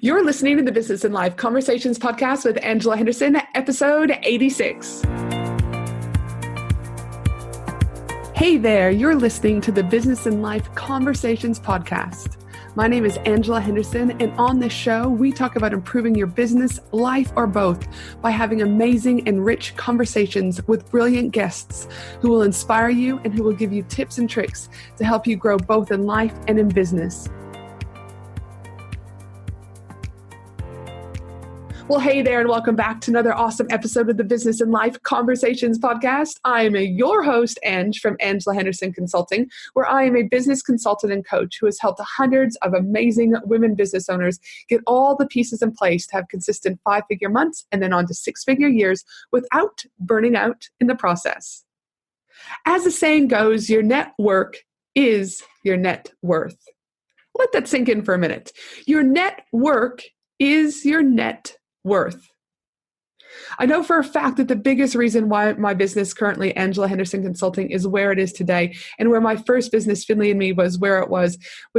You're listening to the Business and Life Conversations podcast with Angela Henderson, episode 86. Hey there, you're listening to the Business and Life Conversations podcast. My name is Angela Henderson, and on this show, we talk about improving your business, life, or both by having amazing and rich conversations with brilliant guests who will inspire you and who will give you tips and tricks to help you grow both in life and in business. Well, hey there, and welcome back to another awesome episode of the Business and Life Conversations podcast. I am your host, Ange, from Angela Henderson Consulting, where I am a business consultant and coach who has helped hundreds of amazing women business owners get all the pieces in place to have consistent 5-figure months and then on to 6-figure years without burning out in the process. As the saying goes, your network is your net worth. Let that sink in for a minute. Your network is your net worth. I know for a fact that the biggest reason why my business currently, Angela Henderson Consulting, is where it is today and where my first business, Finley and Me, was where it was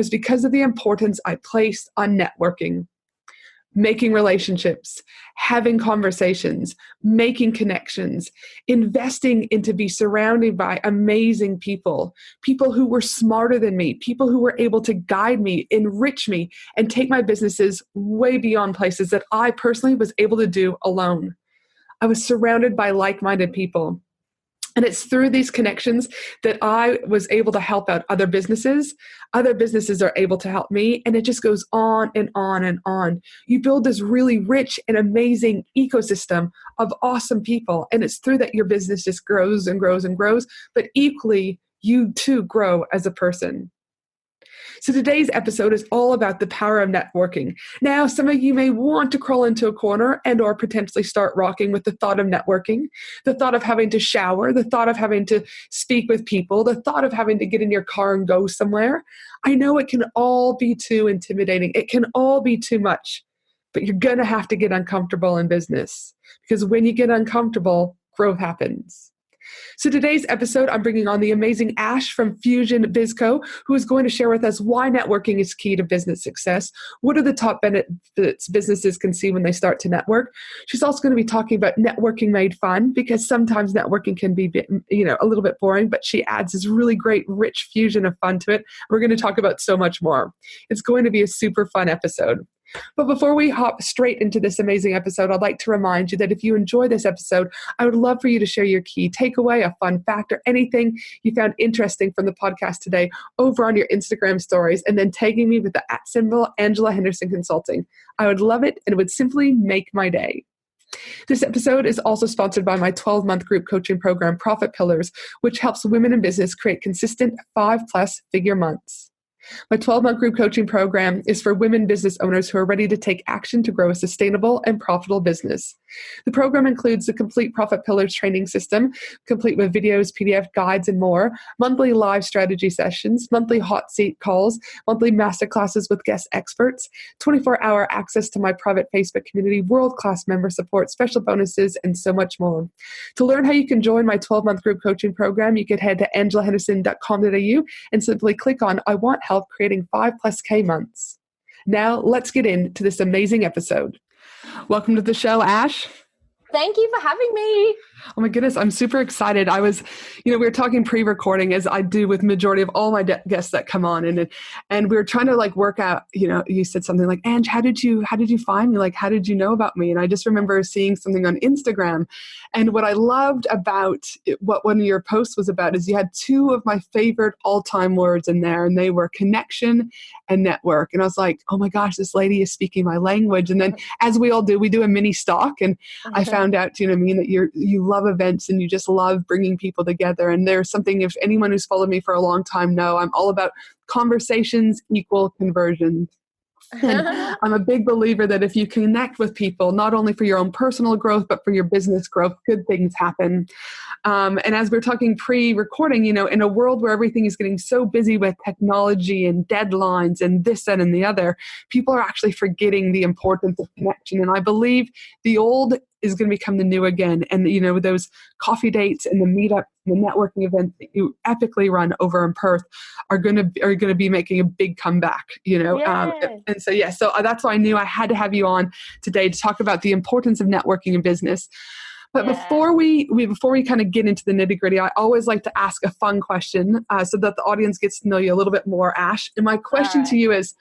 because of the importance I placed on networking, making relationships, having conversations, making connections, investing into be surrounded by amazing people who were smarter than me, people who were able to guide me, enrich me, and take my businesses way beyond places that I personally was able to do alone. I was surrounded by like-minded people. And it's through these connections that I was able to help out other businesses. Other businesses are able to help me, and it just goes on and on and on. You build this really rich and amazing ecosystem of awesome people, and it's through that your business just grows and grows and grows, but equally, you too grow as a person. So today's episode is all about the power of networking. Now, some of you may want to crawl into a corner and or potentially start rocking with the thought of networking, the thought of having to shower, the thought of having to speak with people, the thought of having to get in your car and go somewhere. I know it can all be too intimidating. It can all be too much, but you're going to have to get uncomfortable in business because when you get uncomfortable, growth happens. So today's episode, I'm bringing on the amazing Ash from Fusion Bizco, who is going to share with us why networking is key to business success. What are the top benefits businesses can see when they start to network? She's also going to be talking about networking made fun, because sometimes networking can be, a little bit boring, but she adds this really great, rich fusion of fun to it. We're going to talk about so much more. It's going to be a super fun episode. But before we hop straight into this amazing episode, I'd like to remind you that if you enjoy this episode, I would love for you to share your key takeaway, a fun fact, or anything you found interesting from the podcast today over on your Instagram stories, and then tagging me with the @ Angela Henderson Consulting. I would love it, and it would simply make my day. This episode is also sponsored by my 12-month group coaching program, Profit Pillars, which helps women in business create consistent 5+ figure months. My 12-month group coaching program is for women business owners who are ready to take action to grow a sustainable and profitable business. The program includes the complete Profit Pillars training system, complete with videos, PDF guides, and more, monthly live strategy sessions, monthly hot seat calls, monthly masterclasses with guest experts, 24-hour access to my private Facebook community, world-class member support, special bonuses, and so much more. To learn how you can join my 12-month group coaching program, you can head to angelahenderson.com.au and simply click on I Want Help creating 5+ K months. Now let's get into this amazing episode. Welcome to the show, Ash. Thank you for having me. Oh my goodness, I'm super excited. We were talking pre-recording, as I do with majority of all my guests that come on, and we were trying to work out, you said something like, Ange, how did you find me? How did you know about me? And I just remember seeing something on Instagram. And what I loved about what one of your posts was about is you had two of my favorite all-time words in there, and they were connection and network. And I was like, oh my gosh, this lady is speaking my language. And then as we all do, we do a mini stalk, and I found out, that you love events and you just love bringing people together. And there's something, if anyone who's followed me for a long time know, I'm all about conversations equal conversions. And I'm a big believer that if you connect with people, not only for your own personal growth, but for your business growth, good things happen. And as we're talking pre-recording, in a world where everything is getting so busy with technology and deadlines and this, that, and the other, people are actually forgetting the importance of connection. And I believe the old is going to become the new again. And, those coffee dates and the meetup, the networking events that you epically run over in Perth are going to be making a big comeback, Yes. And so, so that's why I knew I had to have you on today to talk about the importance of networking in business. But before we kind of get into the nitty gritty, I always like to ask a fun question so that the audience gets to know you a little bit more, Ash. And my question to you is,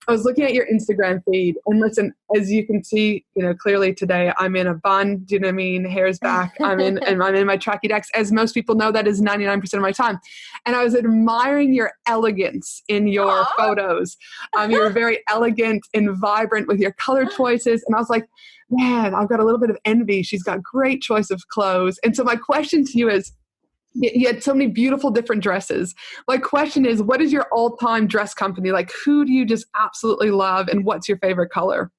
I was looking at your Instagram feed, and listen, as you can see, clearly today I'm in a bun. Do you know what I mean? Hair's back. I'm in my tracky decks. As most people know, that is 99% of my time. And I was admiring your elegance in your photos. You're very elegant and vibrant with your color choices. And I was like, man, I've got a little bit of envy. She's got great choice of clothes. And so my question to you is, you had so many beautiful different dresses. My question is, what is your all-time dress company? Like, who do you just absolutely love, and what's your favorite color?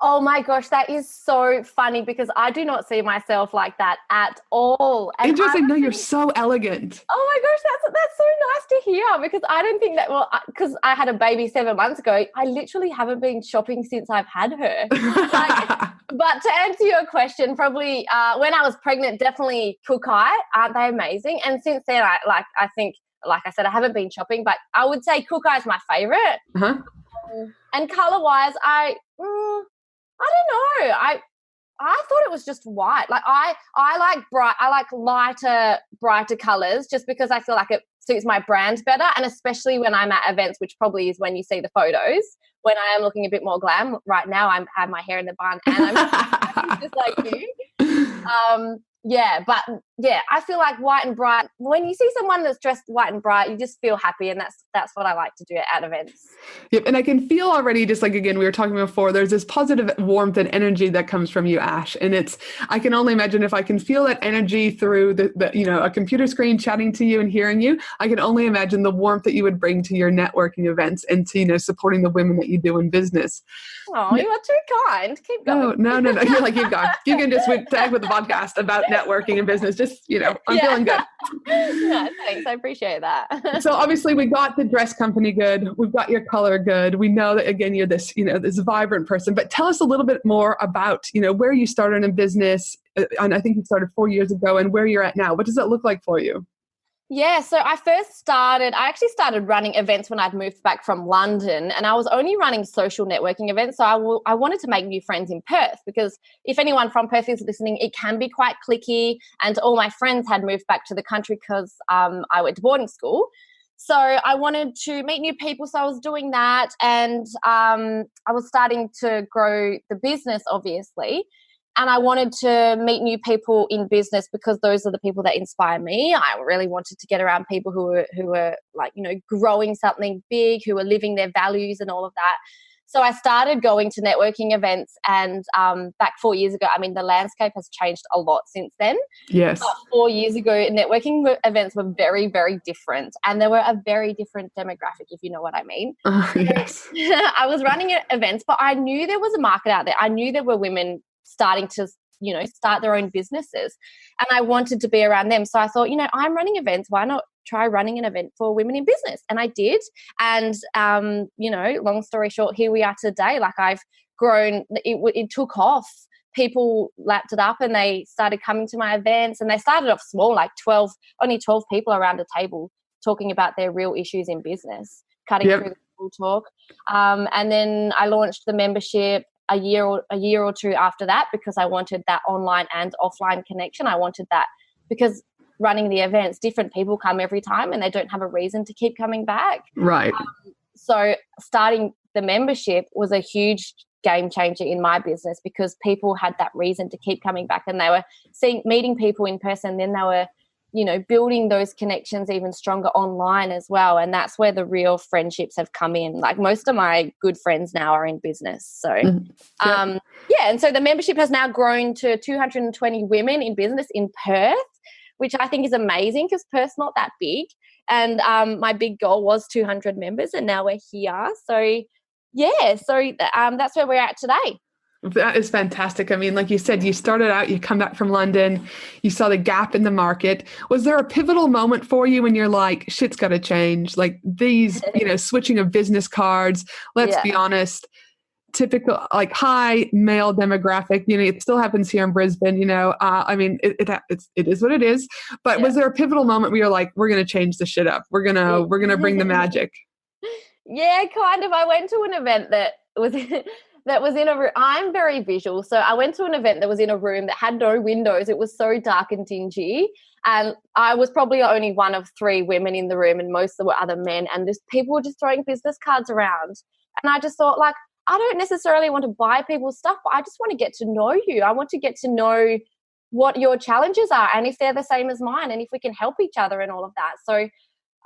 Oh my gosh, that is so funny because I do not see myself like that at all. And interesting. No, you're so elegant. Oh my gosh, that's so nice to hear because I don't think that, because I had a baby 7 months ago, I literally haven't been shopping since I've had her. But to answer your question, probably when I was pregnant, definitely Kukai. Aren't they amazing? And since then, I think, like I said, I haven't been shopping, but I would say Kukai is my favorite. And color-wise, I don't know. I thought it was just white. Like I like brighter colors just because I feel like it suits my brand better. And especially when I'm at events, which probably is when you see the photos, when I am looking a bit more glam. Right now I have my hair in the bun and I'm just like you. I feel like white and bright. When you see someone that's dressed white and bright, you just feel happy, and that's what I like to do at events. Yep, and I can feel already, just like again we were talking before, there's this positive warmth and energy that comes from you, Ash, and I can only imagine if I can feel that energy through the a computer screen chatting to you and hearing you, I can only imagine the warmth that you would bring to your networking events and to supporting the women that you do in business. Oh, you are too kind. Keep going. No. You're like, keep going. You can just tag with the podcast about networking and business. Just, I'm feeling good. No, thanks. I appreciate that. So obviously we got the dress company good. We've got your color good. We know that, again, you're this, this vibrant person. But tell us a little bit more about, where you started in business. And I think you started 4 years ago, and where you're at now. What does that look like for you? Yeah, so I actually started running events when I'd moved back from London, and I was only running social networking events. So I wanted to make new friends in Perth, because if anyone from Perth is listening, it can be quite cliquey, and all my friends had moved back to the country because I went to boarding school. So I wanted to meet new people, so I was doing that, and I was starting to grow the business, obviously. And I wanted to meet new people in business because those are the people that inspire me. I really wanted to get around people who were like, growing something big, who were living their values and all of that. So I started going to networking events, and back 4 years ago, the landscape has changed a lot since then. Yes. But 4 years ago, networking events were very, very different, and they were a very different demographic, if you know what I mean. Yes. I was running events, but I knew there was a market out there. I knew there were women starting to, start their own businesses, and I wanted to be around them. So I thought, I'm running events. Why not try running an event for women in business? And I did. And, long story short, here we are today. Like, I've grown, it took off. People lapped it up and they started coming to my events, and they started off small, like only 12 people around a table talking about their real issues in business, cutting through the full talk. And then I launched the membership a year or two after that, because I wanted that online and offline connection. I wanted that because running the events, different people come every time and they don't have a reason to keep coming back. Right. So starting the membership was a huge game changer in my business, because people had that reason to keep coming back, and they were meeting people in person. Then they were building those connections even stronger online as well. And that's where the real friendships have come in. Like, most of my good friends now are in business. So, and so the membership has now grown to 220 women in business in Perth, which I think is amazing, because Perth's not that big. And my big goal was 200 members, and now we're here. So, that's where we're at today. That is fantastic. Like you said, you started out, you come back from London, you saw the gap in the market. Was there a pivotal moment for you when you're like, shit's got to change? Like these, switching of business cards, let's be honest, typical, like high male demographic, it still happens here in Brisbane, I mean, it is what it is. But was there a pivotal moment where you're like, we're going to change the shit up? We're going to bring the magic. Yeah, kind of. I went to an event that was that was in a room. I'm very visual. So I went to an event that was in a room that had no windows. It was so dark and dingy. And I was probably only one of 3 women in the room, and most of them were other men. And people were just throwing business cards around. And I just thought, like, I don't necessarily want to buy people's stuff, but I just want to get to know you. I want to get to know what your challenges are and if they're the same as mine and if we can help each other and all of that. So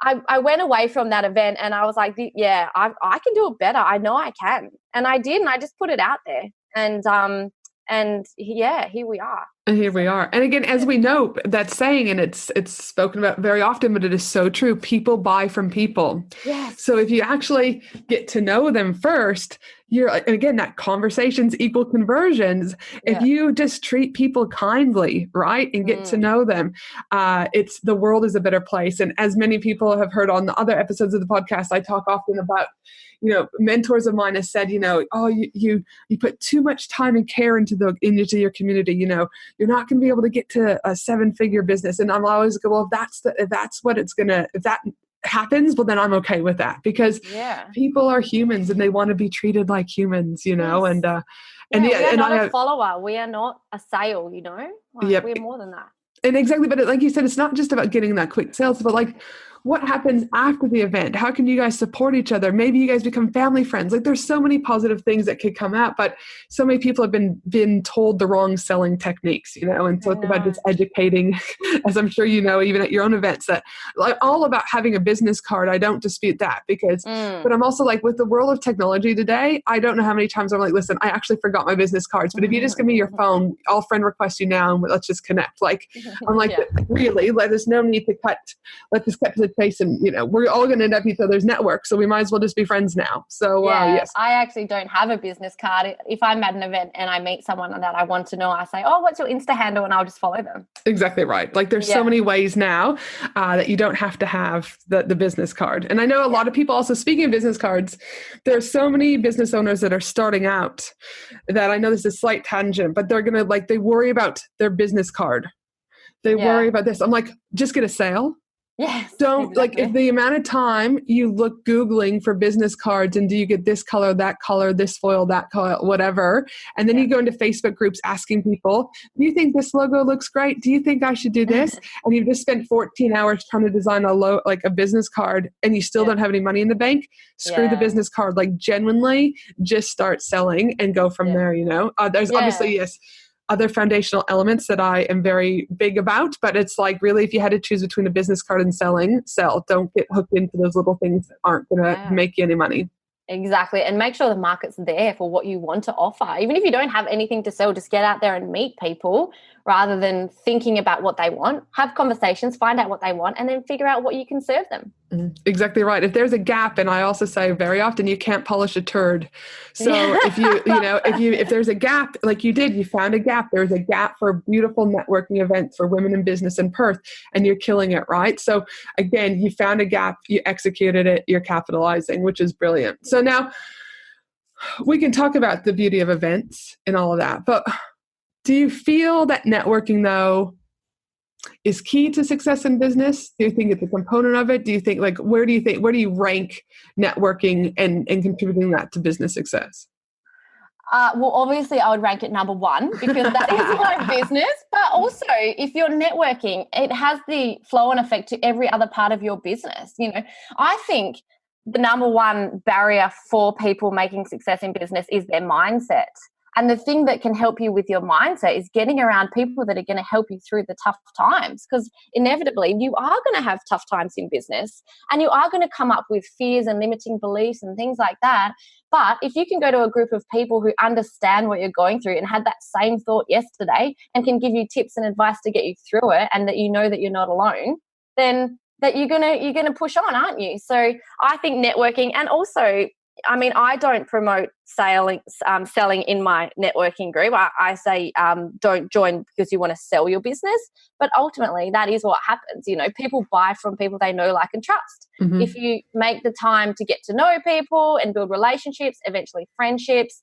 I went away from that event and I was like, yeah, I can do it better. I know I can. And I did, and I just put it out there. And yeah, here we are. And here we are. And again, as we know, that saying, and it's spoken about very often, but it is so true. People buy from people. Yes. So if you actually get to know them first, and again, that conversations equal conversions. If you just treat people kindly, right, and get to know them, the world is a better place. And as many people have heard on the other episodes of the podcast, I talk often about, mentors of mine have said, oh, you put too much time and care into your community. You're not going to be able to get to a 7-figure business. And I'm always go, well, if that happens, well, then I'm okay with that, because people are humans and they want to be treated like humans, yes. and we are not a follower. We are not a sale, we're more than that. And exactly. But like you said, it's not just about getting that quick sales, but like, what happens after the event? How can you guys support each other? Maybe you guys become family friends. Like, there's so many positive things that could come out, but so many people have been told the wrong selling techniques, and so it's about just educating, as I'm sure even at your own events, that like all about having a business card. I don't dispute that but I'm also like, with the world of technology today, I don't know how many times I'm like, listen, I actually forgot my business cards, but if you just give me your phone, I'll friend request you now and let's just connect. Like, I'm like, really, there's no need to let's just cut to the chase, and we're all going to end up each other's network, so we might as well just be friends now. So yes, I actually don't have a business card. If I'm at an event and I meet someone that I want to know, I say, oh, what's your Insta handle, and I'll just follow them. Exactly right. Like, there's so many ways now that you don't have to have the business card. And I know a lot of people also, speaking of business cards, there's so many business owners that are starting out that, I know this is a slight tangent, but they're going to they worry about their business card. They worry about this. I'm like, just get a sale. Yes. Don't exactly. Like, if the amount of time you look Googling for business cards and do you get this color, this foil, that color, whatever. And then you go into Facebook groups asking people, do you think this logo looks great? Do you think I should do this? And you've just spent 14 hours trying to design a business card and you still don't have any money in the bank. Screw the business card. Like, genuinely just start selling and go from there, There's obviously, other foundational elements that I am very big about, but it's like, really, if you had to choose between a business card and selling, sell. Don't get hooked into those little things that aren't going to make you any money. Exactly. And make sure the market's there for what you want to offer. Even if you don't have anything to sell, just get out there and meet people rather than thinking about what they want. Have conversations, find out what they want, and then figure out what you can serve them. Exactly right. If there's a gap, and I also say very often, you can't polish a turd. So if there's a gap, like you did, you found a gap. There's a gap for beautiful networking events for women in business in Perth, and you're killing it, right? So again, you found a gap, you executed it, you're capitalizing, which is brilliant. So now we can talk about the beauty of events and all of that, but do you feel that networking, though, is key to success in business? Do you think it's a component of it? Do you think, where do you rank networking and contributing that to business success? Well, obviously I would rank it number 1 because that is my business. But also, if you're networking, it has the flow and effect to every other part of your business. I think the number 1 barrier for people making success in business is their mindset. And the thing that can help you with your mindset is getting around people that are going to help you through the tough times, because inevitably you are going to have tough times in business and you are going to come up with fears and limiting beliefs and things like that. But if you can go to a group of people who understand what you're going through and had that same thought yesterday and can give you tips and advice to get you through it, and that that you're not alone, then that you're gonna push on, aren't you? So I think networking, and also I mean, I don't promote selling in my networking group. I say don't join because you want to sell your business. But ultimately, that is what happens. You know, people buy from people they know, like, and trust. Mm-hmm. If you make the time to get to know people and build relationships, eventually friendships,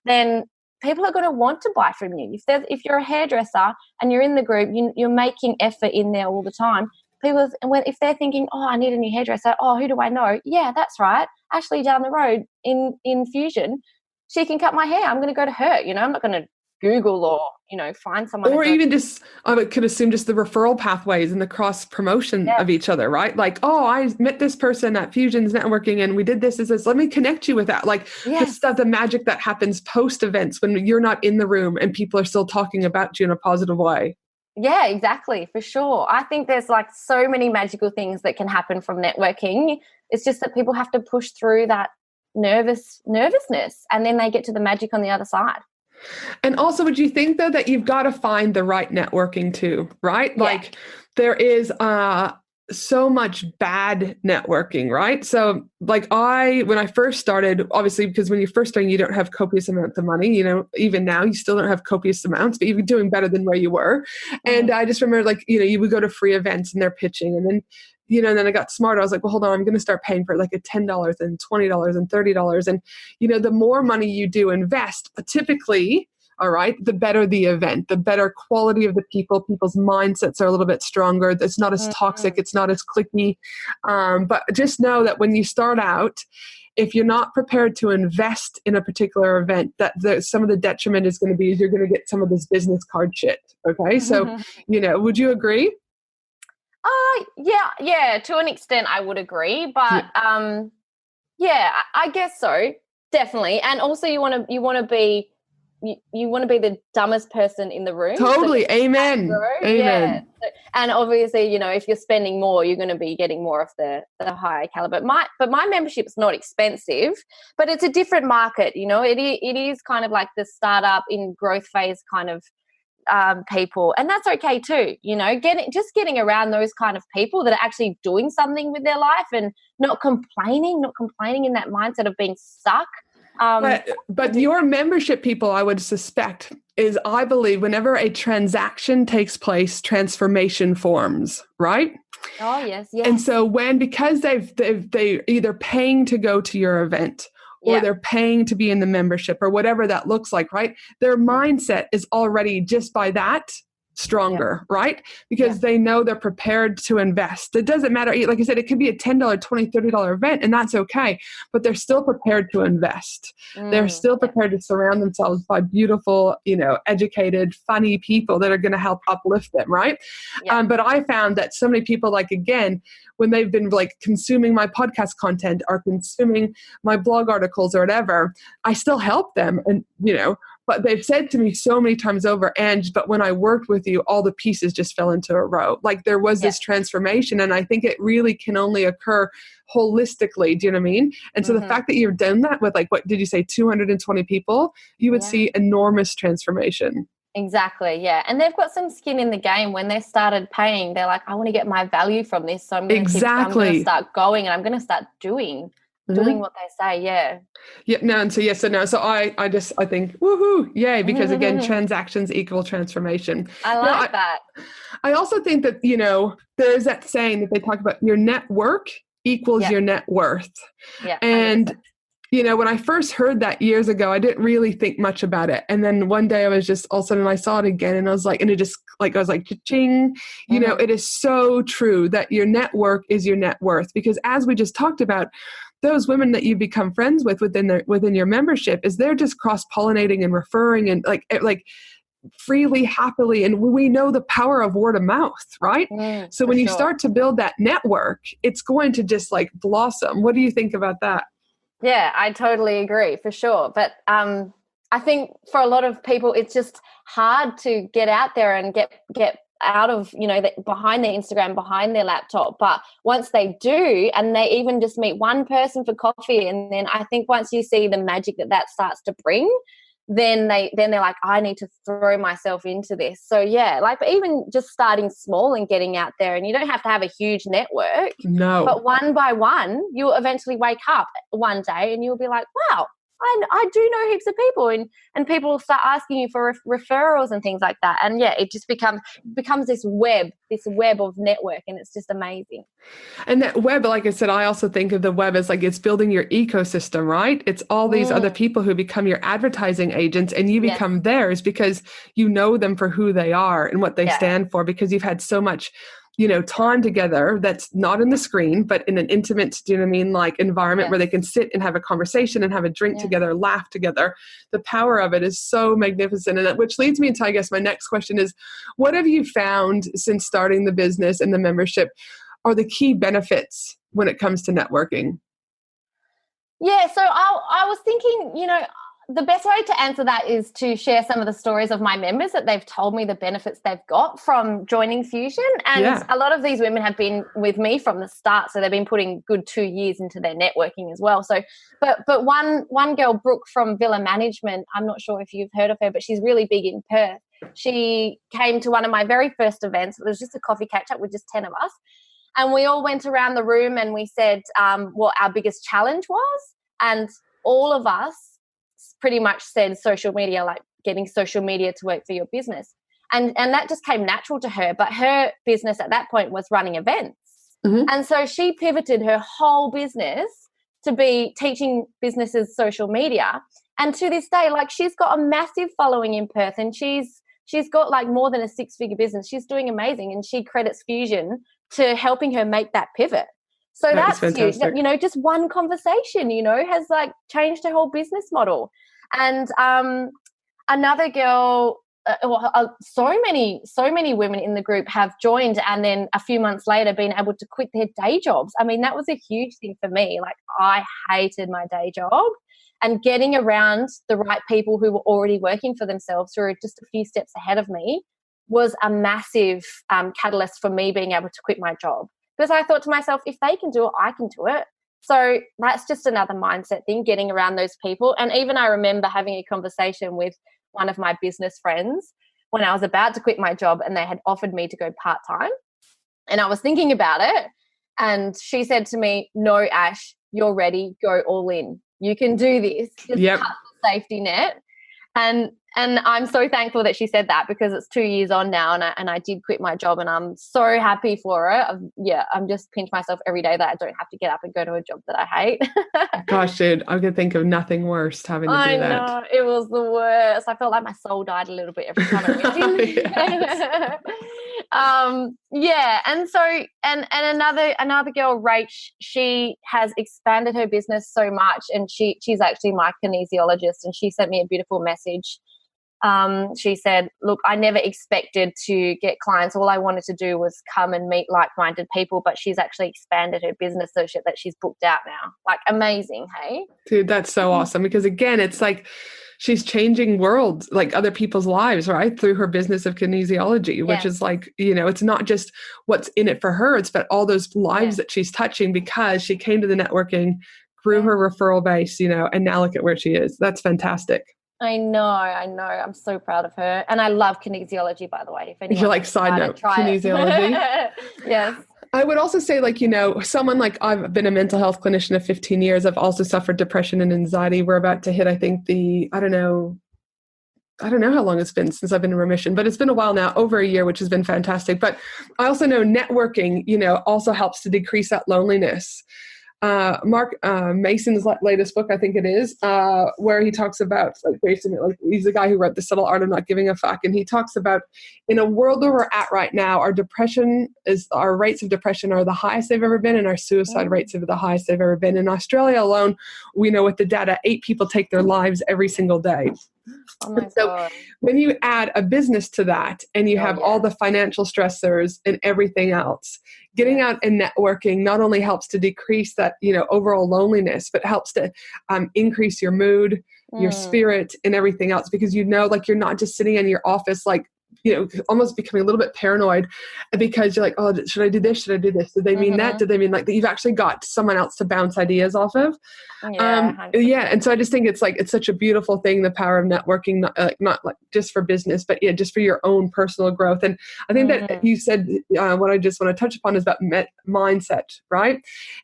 then people are going to want to buy from you. If you're a hairdresser and you're in the group, you're making effort in there all the time. People, if they're thinking, oh, I need a new hairdresser, oh, who do I know? Yeah, that's right. Ashley down the road in Fusion, she can cut my hair. I'm going to go to her. You know, I'm not going to Google or, you know, find someone. Or even just, I could assume just the referral pathways and the cross promotion of each other, right? Like, oh, I met this person at Fusion's networking and we did this. Let me connect you with that. Like the stuff, the magic that happens post events when you're not in the room and people are still talking about you in a positive way. Yeah, exactly, for sure. I think there's like so many magical things that can happen from networking. It's just that people have to push through that nervousness, and then they get to the magic on the other side. And also, would you think, though, that you've got to find the right networking too, right? Yeah. Like there is so much bad networking, right? So like when I first started, obviously, because when you're first starting, you don't have copious amounts of money, you know, even now you still don't have copious amounts, but you're doing better than where you were. And I just remember, like, you know, you would go to free events and they're pitching, and then, you know, and then I got smart. I was like, well, hold on, I'm going to start paying for like a $10 and $20 and $30. And, you know, the more money you do invest, typically, all right, the better the event, the better quality of the people. People's mindsets are a little bit stronger. It's not as toxic. It's not as cliquey. But just know that when you start out, if you're not prepared to invest in a particular event, that some of the detriment is going to be you're going to get some of this business card shit. Okay. So, you know, would you agree? Yeah, to an extent I would agree, but I guess so, definitely. And also you want to be the dumbest person in the room. Totally. So Amen. Yeah. And obviously, you know, if you're spending more, you're going to be getting more of the higher caliber. But my membership's not expensive, but it's a different market. You know, it is kind of like the startup in growth phase kind of people, and that's okay too. You know, getting around those kind of people that are actually doing something with their life and not complaining in that mindset of being stuck. But your membership people, I would suspect, is, I believe, whenever a transaction takes place, transformation forms, right? Oh, yes. And so because they either paying to go to your event or they're paying to be in the membership or whatever that looks like, right? Their mindset is already, just by that, stronger, right? Because they know they're prepared to invest. It doesn't matter. Like I said, it could be a $10, $20, $30 event, and that's okay, but they're still prepared to invest. They're still prepared to surround themselves by beautiful, you know, educated, funny people that are going to help uplift them, right? But I found that so many people, like, again, when they've been like consuming my podcast content or consuming my blog articles or whatever, I still help them, and, you know, but they've said to me so many times over, but when I worked with you, all the pieces just fell into a row. Like there was this transformation, and I think it really can only occur holistically. Do you know what I mean? And so the fact that you've done that with, like, what did you say, 220 people, you would see enormous transformation. Exactly, yeah. And they've got some skin in the game. When they started paying, they're like, I want to get my value from this, so I'm going to start going, and I'm going to start doing what they say. So I think woohoo, yay, because again, transactions equal transformation. I like that. I also think that, you know, there's that saying that they talk about, your network equals your net worth. And 100%. You know, when I first heard that years ago, I didn't really think much about it. And then one day I was just, all of a sudden I saw it again, and I was like, I was like, cha-ching, you know, it is so true that your network is your net worth. Because as we just talked about, those women that you become friends with within your membership, is they're just cross-pollinating and referring and like freely, happily. And we know the power of word of mouth, right? So when you start to build that network, it's going to just like blossom. What do you think about that? Yeah, I totally agree, for sure. But I think for a lot of people, it's just hard to get out there and get out of, you know, behind their Instagram, behind their laptop. But once they do, and they even just meet one person for coffee, and then I think once you see the magic that starts to bring, then they're like, I need to throw myself into this. So yeah, like even just starting small and getting out there, and you don't have to have a huge network. No. But one by one, you'll eventually wake up one day and you'll be like, wow, I do know heaps of people, and people will start asking you for referrals and things like that. And yeah, it just becomes this web of network, and it's just amazing. And that web, like I said, I also think of the web as like it's building your ecosystem, right? It's all these other people who become your advertising agents, and you become theirs because you know them for who they are and what they stand for, because you've had so much, time together that's not in the screen, but in an intimate, do you know what I mean? Like environment where they can sit and have a conversation and have a drink together, laugh together. The power of it is so magnificent. And that, which leads me to, I guess, my next question is, what have you found since starting the business and the membership are the key benefits when it comes to networking? Yeah, so I was thinking, the best way to answer that is to share some of the stories of my members that they've told me the benefits they've got from joining Fusion. And a lot of these women have been with me from the start, so they've been putting good 2 years into their networking as well. So, but one girl, Brooke from Villa Management, I'm not sure if you've heard of her, but she's really big in Perth. She came to one of my very first events. It was just a coffee catch-up with just 10 of us. And we all went around the room and we said what our biggest challenge was. And all of us pretty much said social media, like getting social media to work for your business. And that just came natural to her. But her business at that point was running events. And so she pivoted her whole business to be teaching businesses social media. And to this day, like she's got a massive following in Perth, and she's got like more than a 6-figure business. She's doing amazing, and she credits Fusion to helping her make that pivot. So that's huge. Just one conversation, has like changed her whole business model. And another girl, so many women in the group have joined, and then a few months later been able to quit their day jobs. I mean, that was a huge thing for me. Like I hated my day job, and getting around the right people who were already working for themselves, who were just a few steps ahead of me, was a massive catalyst for me being able to quit my job. Because I thought to myself, if they can do it, I can do it. So that's just another mindset thing, getting around those people. And even I remember having a conversation with one of my business friends when I was about to quit my job, and they had offered me to go part-time. And I was thinking about it, and she said to me, no, Ash, you're ready. Go all in. You can do this. Just cut the safety net. And I'm so thankful that she said that, because it's 2 years on now, and I did quit my job, and I'm so happy for it. I'm just pinch myself every day that I don't have to get up and go to a job that I hate. Gosh, dude, I could think of nothing worse having to do that. I know, it was the worst. I felt like my soul died a little bit every time I went in. And so another girl, Rach, she has expanded her business so much, and she's actually my kinesiologist, and she sent me a beautiful message. She said, look, I never expected to get clients. All I wanted to do was come and meet like-minded people, but she's actually expanded her business so that she's booked out now. Like, amazing, hey? Dude, that's so awesome, because again, it's like she's changing worlds, like other people's lives, right? Through her business of kinesiology, which is like, it's not just what's in it for her, it's but all those lives that she's touching because she came to the networking, grew her referral base, and now look at where she is. That's fantastic. I know. I'm so proud of her. And I love kinesiology, by the way. If anyone you're like, side note, kinesiology. Yes. I would also say, like, someone like, I've been a mental health clinician of 15 years. I've also suffered depression and anxiety. We're about to hit, I think, I don't know how long it's been since I've been in remission, but it's been a while now, over a year, which has been fantastic. But I also know networking, also helps to decrease that loneliness. Mark Mason's latest book, I think it is, where he talks about, like, basically, like, he's the guy who wrote The Subtle Art of Not Giving a Fuck, and he talks about, in a world where we're at right now, our rates of depression are the highest they've ever been, and our suicide rates are the highest they've ever been. In Australia alone, we know with the data, 8 people take their lives every single day. Oh my so God. When you add a business to that, and you have all the financial stressors and everything else, getting out and networking not only helps to decrease that, overall loneliness, but helps to increase your mood, your spirit, and everything else, because like, you're not just sitting in your office, like, almost becoming a little bit paranoid because you're like, oh, should I do this? Should I do this? Did they mean that? Did they mean like that you've actually got someone else to bounce ideas off of? Yeah. And so I just think it's such a beautiful thing, the power of networking, not like just for business, but just for your own personal growth. And I think that you said, what I just want to touch upon is about mindset, right?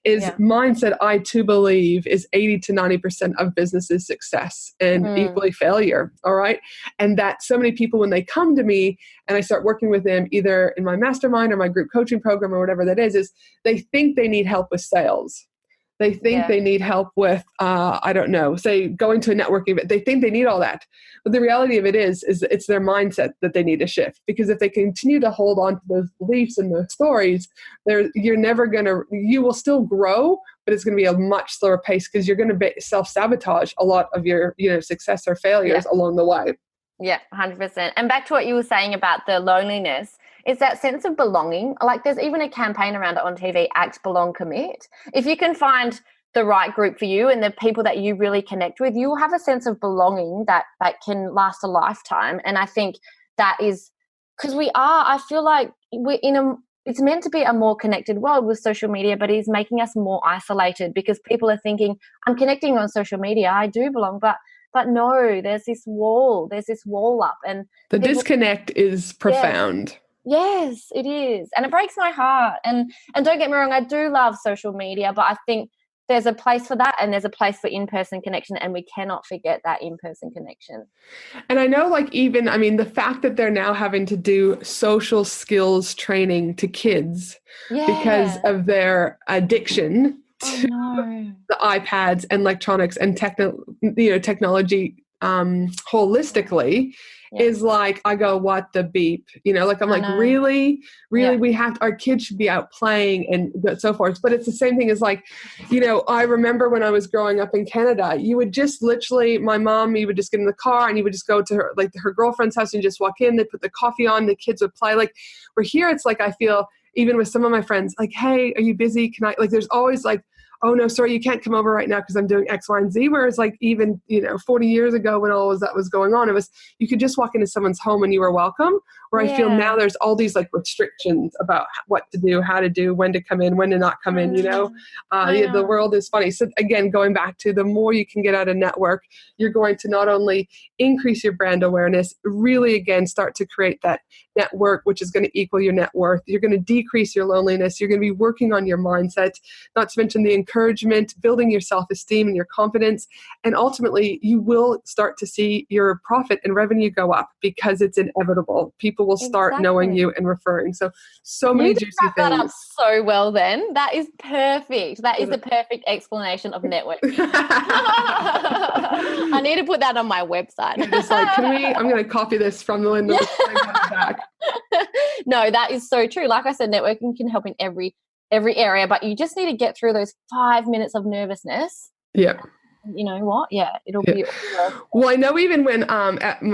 Mindset, I too believe, is 80 to 90% of business's success and equally failure. All right. And that so many people, when they come to me and I start working with them either in my mastermind or my group coaching program or whatever that is they think they need help with sales. They think they need help with, I don't know, say going to a networking event. They think they need all that. But the reality of it is it's their mindset that they need to shift. Because if they continue to hold on to those beliefs and those stories, you will still grow, but it's going to be a much slower pace because you're going to self-sabotage a lot of your, success or failures along the way. Yeah, 100%. And back to what you were saying about the loneliness, it's that sense of belonging. Like there's even a campaign around it on TV, Act, Belong, Commit. If you can find the right group for you and the people that you really connect with, you will have a sense of belonging that can last a lifetime. And I think that is because I feel like it's meant to be a more connected world with social media, but it's making us more isolated because people are thinking, I'm connecting on social media, I do belong, but no, there's this wall up. And the disconnect is profound. Yes, it is. And it breaks my heart. And don't get me wrong, I do love social media, but I think there's a place for that and there's a place for in-person connection, and we cannot forget that in-person connection. And I know the fact that they're now having to do social skills training to kids because of their addiction to the iPads and electronics and technology holistically is like, I go, what the beep? I'm like, really, our kids should be out playing and so forth. But it's the same thing as I remember when I was growing up in Canada, you would just literally, my mom, you would just get in the car and you would just go to her girlfriend's house and just walk in, they put the coffee on, the kids would play. Like, we're here, it's like, I feel, even with some of my friends, like, hey, are you busy? Can I, there's always oh no, sorry, you can't come over right now because I'm doing X, Y, and Z. Whereas even, 40 years ago when all of that was going on, it was, you could just walk into someone's home and you were welcome. Where I feel now there's all these restrictions about what to do, how to do, when to come in, when to not come in, the world is funny. So again, going back to the more you can get out of network, you're going to not only increase your brand awareness, really again, start to create that network, which is going to equal your net worth. You're going to decrease your loneliness. You're going to be working on your mindset, not to mention the encouragement, building your self-esteem and your confidence. And ultimately, you will start to see your profit and revenue go up because it's inevitable. People will start knowing you and referring. So many juicy things. That up so well then. That is perfect. That is the perfect explanation of networking. I need to put that on my website. Just I'm going to copy this from the window. Back. No, that is so true. Like I said, networking can help in every area, but you just need to get through those 5 minutes of nervousness. Yeah. You know what? Yeah, it'll be. Well, I know even when,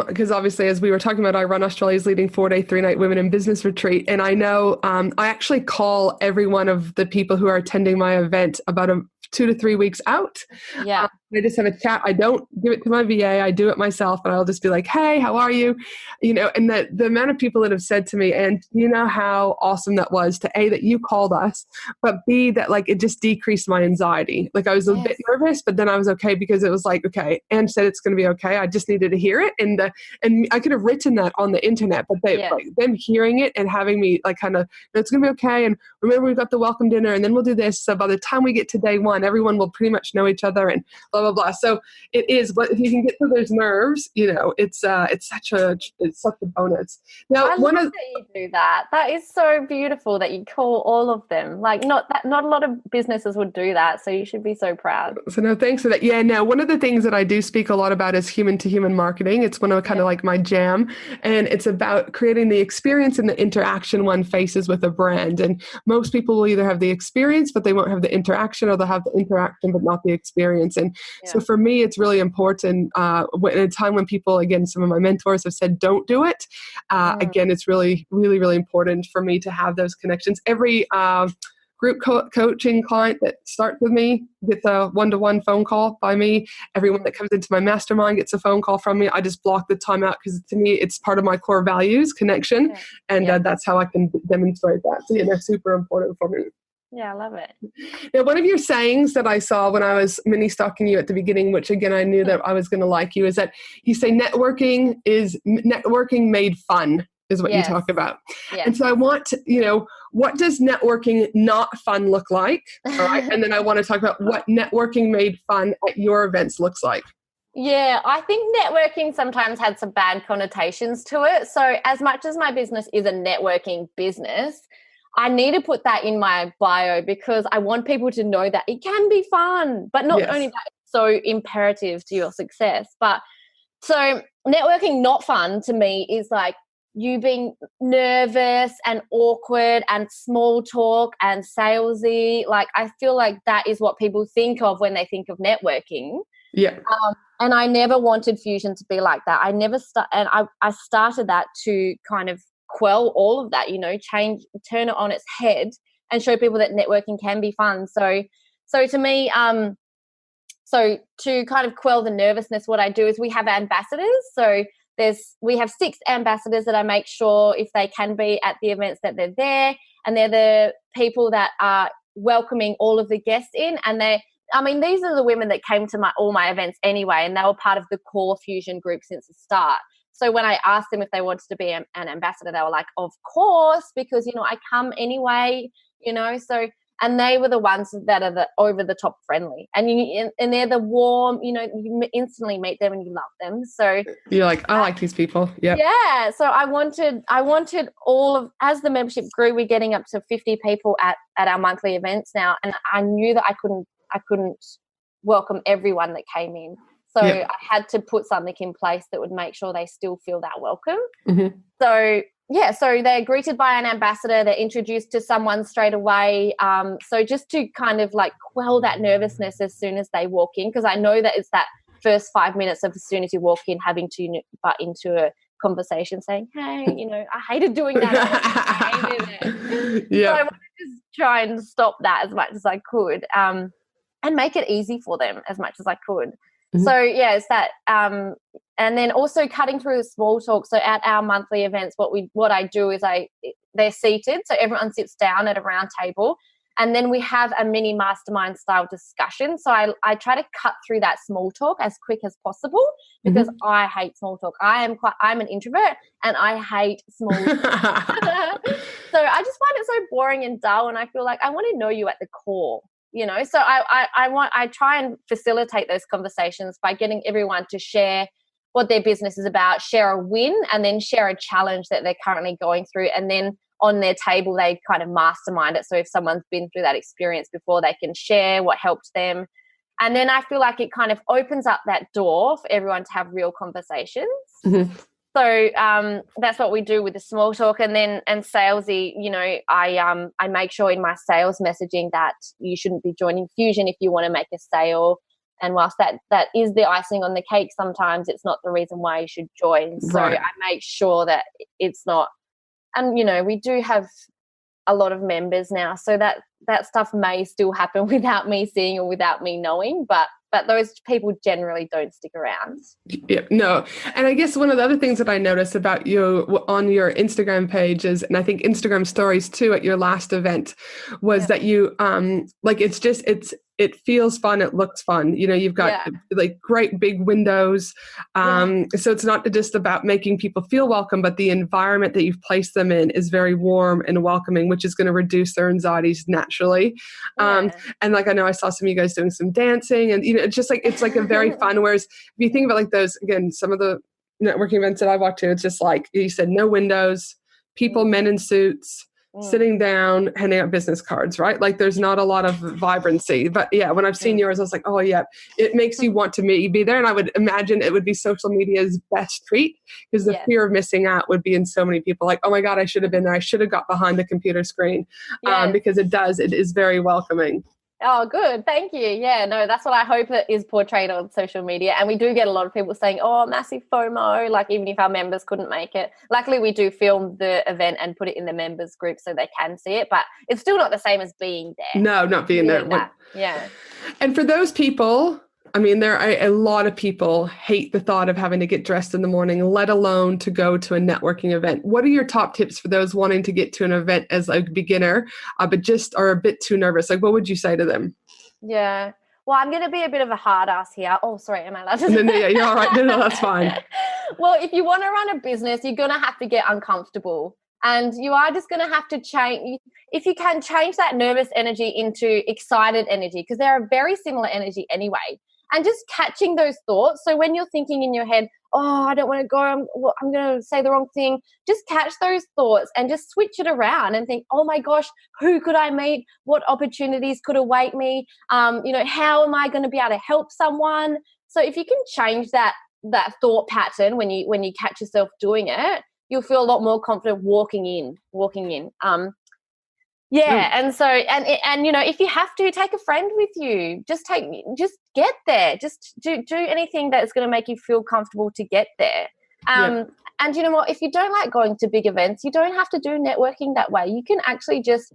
because obviously, as we were talking about, I run Australia's leading 4-day, 3-night women in business retreat. And I know I actually call every one of the people who are attending my event about 2 to 3 weeks out. Yeah. I just have a chat. I don't give it to my VA. I do it myself. And I'll just be like, hey, how are you? And the amount of people that have said to me, and you know how awesome that was to A, that you called us, but B, that it just decreased my anxiety. I was a bit nervous, but then I was okay because it was okay, Anne said it's going to be okay. I just needed to hear it. And I could have written that on the internet, but them hearing it and having me it's going to be okay. And remember, we've got the welcome dinner and then we'll do this. So by the time we get to day one, everyone will pretty much know each other and blah, blah, blah. So it is, but if you can get through those nerves, it's such a bonus. Now, I love that you do that. That is so beautiful that you call all of them. Not a lot of businesses would do that. So you should be so proud. So no, thanks for that. Yeah. Now, one of the things that I do speak a lot about is human to human marketing. It's one of my jam, and it's about creating the experience and the interaction one faces with a brand. And most people will either have the experience, but they won't have the interaction, or they'll have the interaction, but not the experience. And so for me, it's really important in a time when people, again, some of my mentors have said, don't do it. Again, it's really, really, really important for me to have those connections. Every group coaching client that starts with me gets a one-to-one phone call by me. Everyone that comes into my mastermind gets a phone call from me. I just block the time out because to me, it's part of my core values, connection. And that's how I can demonstrate that. So, they're super important for me. Yeah, I love it. Now, one of your sayings that I saw when I was mini stalking you at the beginning, which again, I knew that I was going to like you, is that you say networking made fun is what you talk about. Yes. And so I want to, what does networking not fun look like? All right. And then I want to talk about what networking made fun at your events looks like. Yeah, I think networking sometimes had some bad connotations to it. So as much as my business is a networking business, I need to put that in my bio because I want people to know that it can be fun, but not only that, it's so imperative to your success. But so networking not fun to me is like you being nervous and awkward and small talk and salesy. Like I feel like that is what people think of when they think of networking. Yeah. And I never wanted Fusion to be like that. I started that to kind of quell all of that, turn it on its head and show people that networking can be fun. So to me, so to kind of quell the nervousness, what I do is we have ambassadors. So we have 6 ambassadors that I make sure if they can be at the events that they're there, and they're the people that are welcoming all of the guests in. And these are the women that came to all my events anyway, and they were part of the core Fusion group since the start. So when I asked them if they wanted to be an ambassador, they were like, of course, because, I come anyway, and they were the ones that are the over the top friendly, and they're the warm, you instantly meet them and you love them. So you're like, I like these people. Yeah. Yeah. So I wanted as the membership grew, we're getting up to 50 people at our monthly events now. And I knew that I couldn't welcome everyone that came in. So I had to put something in place that would make sure they still feel that welcome. Mm-hmm. So they're greeted by an ambassador, they're introduced to someone straight away. So just to kind of like quell that nervousness as soon as they walk in, because I know that it's that first 5 minutes of as soon as you walk in, having to butt into a conversation saying, hey, I hated doing that. I hated it. Yeah. So I wanted to just try and stop that as much as I could, and make it easy for them as much as I could. Mm-hmm. So it's that, and then also cutting through the small talk. So at our monthly events, what I do is they're seated, so everyone sits down at a round table, and then we have a mini mastermind style discussion. So I try to cut through that small talk as quick as possible because I hate small talk. I'm an introvert and I hate small talk. So I just find it so boring and dull, and I feel like I want to know you at the core. So I try and facilitate those conversations by getting everyone to share what their business is about, share a win, and then share a challenge that they're currently going through. And then on their table, they kind of mastermind it. So if someone's been through that experience before, they can share what helped them. And then I feel like it kind of opens up that door for everyone to have real conversations. Mm-hmm. So that's what we do with the small talk. And salesy, I make sure in my sales messaging that you shouldn't be joining Fusion if you want to make a sale. And whilst that is the icing on the cake, sometimes it's not the reason why you should join. So I make sure that it's not. And, we do have a lot of members now, so that stuff may still happen without me seeing or without me knowing, but those people generally don't stick around. Yeah, no. And I guess one of the other things that I noticed about you on your Instagram page is, and I think Instagram stories too at your last event, was that you, it feels fun. It looks fun. You've got like great big windows. So it's not just about making people feel welcome, but the environment that you've placed them in is very warm and welcoming, which is going to reduce their anxieties naturally. And like, I know I saw some of you guys doing some dancing, and, it's just like, it's like a very fun, whereas if you think about like those, again, some of the networking events that I walked to, it's just like you said, no windows, people, men in suits, sitting down, handing out business cards, right? Like there's not a lot of vibrancy. But when I've seen yours, I was like, oh yeah, it makes you want to be there. And I would imagine it would be social media's best treat, because the fear of missing out would be in so many people, like, oh my God, I should have been there. I should have got behind the computer screen, because it is very welcoming. Oh, good. Thank you. Yeah, no, that's what I hope it is portrayed on social media. And we do get a lot of people saying, oh, massive FOMO, like even if our members couldn't make it. Luckily, we do film the event and put it in the members group so they can see it, but it's still not the same as being there. No, not being there. Yeah. And for those people, I mean, there are a lot of people hate the thought of having to get dressed in the morning, let alone to go to a networking event. What are your top tips for those wanting to get to an event as a beginner, but just are a bit too nervous? Like, what would you say to them? Yeah. Well, I'm going to be a bit of a hard ass here. Oh, sorry. Am I allowed to? No, you're all right. No, that's fine. Well, if you want to run a business, you're going to have to get uncomfortable. And you are just going to have to change. If you can change that nervous energy into excited energy, because they're a very similar energy anyway. And just catching those thoughts. So when you're thinking in your head, oh, I don't want to go, I'm going to say the wrong thing. Just catch those thoughts and just switch it around and think, oh my gosh, who could I meet? What opportunities could await me? How am I going to be able to help someone? So if you can change that thought pattern when you catch yourself doing it, you'll feel a lot more confident walking in. And so, and if you have to, take a friend with you. Just get there. Just do anything that's going to make you feel comfortable to get there. And you know what? If you don't like going to big events, you don't have to do networking that way. You can actually just,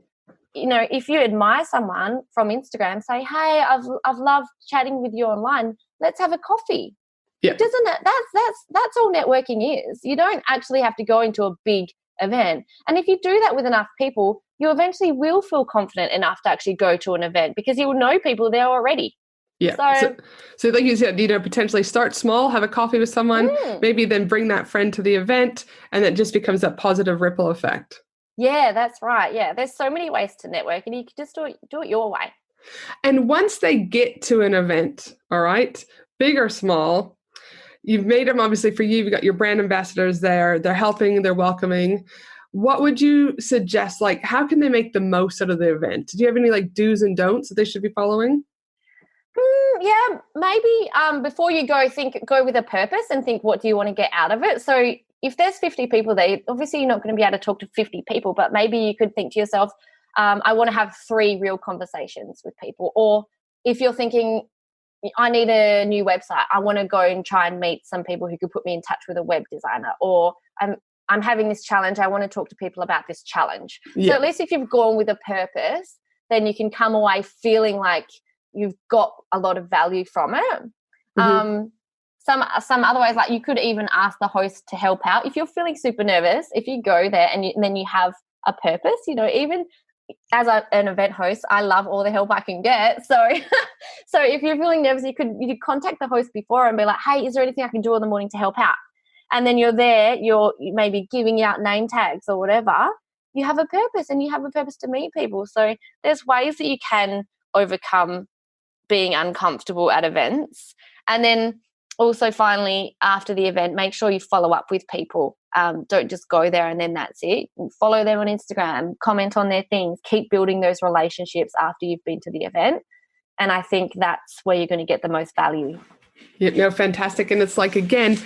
if you admire someone from Instagram, say, hey, I've loved chatting with you online. Let's have a coffee. Yeah. Doesn't it? That's all networking is. You don't actually have to go into a big event. And if you do that with enough people, you eventually will feel confident enough to actually go to an event because you will know people there already. Yeah. So like you said, potentially start small, have a coffee with someone, maybe then bring that friend to the event, and it just becomes that positive ripple effect. Yeah, that's right. Yeah. There's so many ways to network and you can just do it your way. And once they get to an event, all right, big or small, you've made them obviously for you, you've got your brand ambassadors there, they're helping, they're welcoming. What would you suggest? Like, how can they make the most out of the event? Do you have any like do's and don'ts that they should be following? Yeah, maybe before you go with a purpose and think, what do you want to get out of it? So if there's 50 people there, obviously you're not going to be able to talk to 50 people, but maybe you could think to yourself, I want to have 3 real conversations with people. Or if you're thinking, I need a new website, I want to go and try and meet some people who could put me in touch with a web designer. Or I'm having this challenge, I want to talk to people about this challenge. Yeah. So at least if you've gone with a purpose, then you can come away feeling like you've got a lot of value from it. Mm-hmm. Some other ways, like you could even ask the host to help out. If you're feeling super nervous, if you go there and then you have a purpose, even as an event host, I love all the help I can get. So if you're feeling nervous, you could contact the host before and be like, hey, is there anything I can do in the morning to help out? And then you're there, you're maybe giving out name tags or whatever. You have a purpose and you have a purpose to meet people. So there's ways that you can overcome being uncomfortable at events. And then also finally, after the event, make sure you follow up with people. Don't just go there and then that's it. Follow them on Instagram, comment on their things, keep building those relationships after you've been to the event. And I think that's where you're going to get the most value. Yeah, no, fantastic. And it's like, again,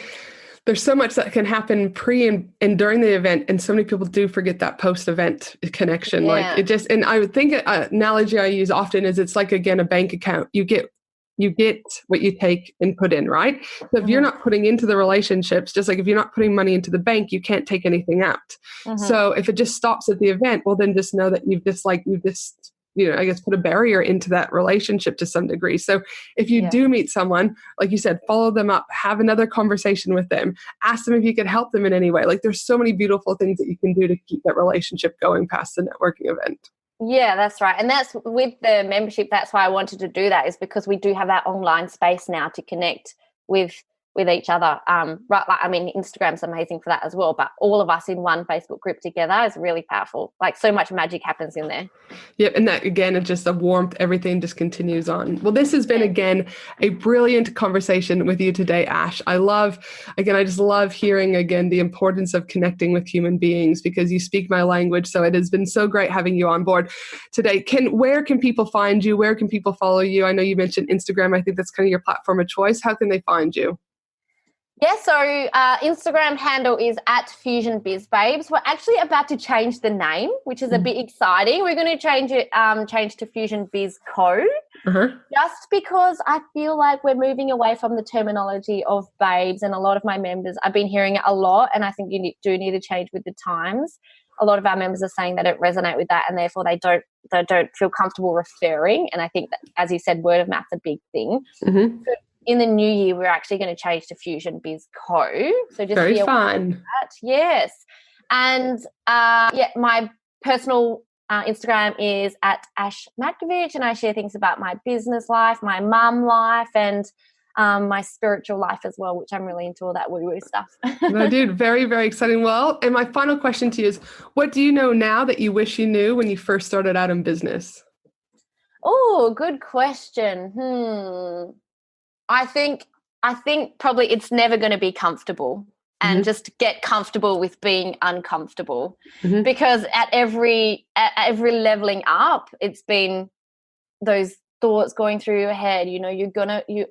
there's so much that can happen pre and during the event. And so many people do forget that post-event connection. Yeah. Like it just, and I would think an analogy I use often is it's like, again, a bank account. You get what you take and put in, right? So if you're not putting into the relationships, just like if you're not putting money into the bank, you can't take anything out. So if it just stops at the event, well, then just know that you've just I guess put a barrier into that relationship to some degree. So if you do meet someone, like you said, follow them up, have another conversation with them, ask them if you could help them in any way. Like there's so many beautiful things that you can do to keep that relationship going past the networking event. Yeah, that's right. And that's with the membership. That's why I wanted to do that, is because we do have that online space now to connect with each other. Instagram's amazing for that as well, but all of us in one Facebook group together is really powerful. Like so much magic happens in there. Yep. And that, again, it's just the warmth, everything just continues on. Well, this has been, again, a brilliant conversation with you today, Ash. I just love hearing, again, the importance of connecting with human beings because you speak my language. So it has been so great having you on board today. Where can people find you? Where can people follow you? I know you mentioned Instagram. I think that's kind of your platform of choice. How can they find you? Yeah, so Instagram handle is @FusionBizBabes. We're actually about to change the name, which is a bit exciting. We're going to change to Fusion Biz Co. Just because I feel like we're moving away from the terminology of babes, and a lot of my members, I've been hearing it a lot, and I think you do need to change with the times. A lot of our members are saying they don't resonate with that, and therefore they don't feel comfortable referring. And I think that, as you said, word of mouth's a big thing. So in the new year, we're actually going to change to Fusion Biz Co. So just very fun. That. Yes. And my personal Instagram is @Matkovic, and I share things about my business life, my mum life, and my spiritual life as well, which I'm really into, all that woo-woo stuff. No, dude, very, very exciting. Well, and my final question to you is, what do you know now that you wish you knew when you first started out in business? Oh, good question. I think probably it's never going to be comfortable, and just get comfortable with being uncomfortable, because at every leveling up, it's been those thoughts going through your head. You know, you're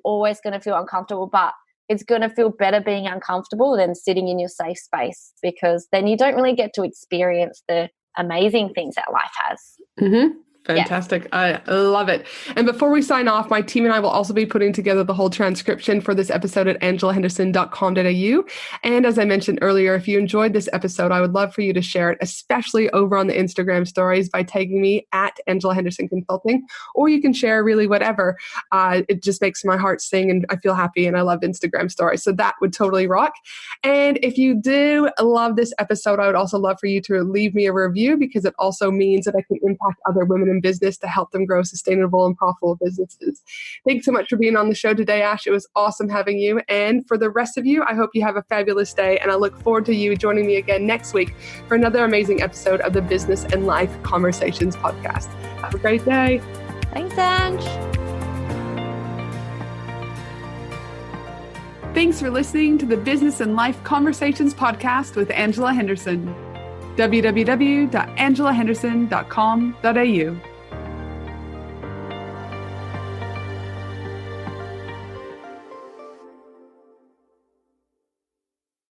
always going to feel uncomfortable, but it's going to feel better being uncomfortable than sitting in your safe space, because then you don't really get to experience the amazing things that life has. Fantastic. I love it. And before we sign off, my team and I will also be putting together the whole transcription for this episode at angelahenderson.com.au. And as I mentioned earlier, if you enjoyed this episode, I would love for you to share it, especially over on the Instagram stories by tagging me @AngelaHendersonConsulting, or you can share really whatever. It just makes my heart sing, and I feel happy, and I love Instagram stories. So that would totally rock. And if you do love this episode, I would also love for you to leave me a review, because it also means that I can impact other women in business to help them grow sustainable and profitable businesses. Thanks so much for being on the show today, Ash. It was awesome having you. And for the rest of you, I hope you have a fabulous day, and I look forward to you joining me again next week for another amazing episode of the Business and Life Conversations podcast. Have a great day. Thanks, Ange. Thanks for listening to the Business and Life Conversations podcast with Angela Henderson. www.angelahenderson.com.au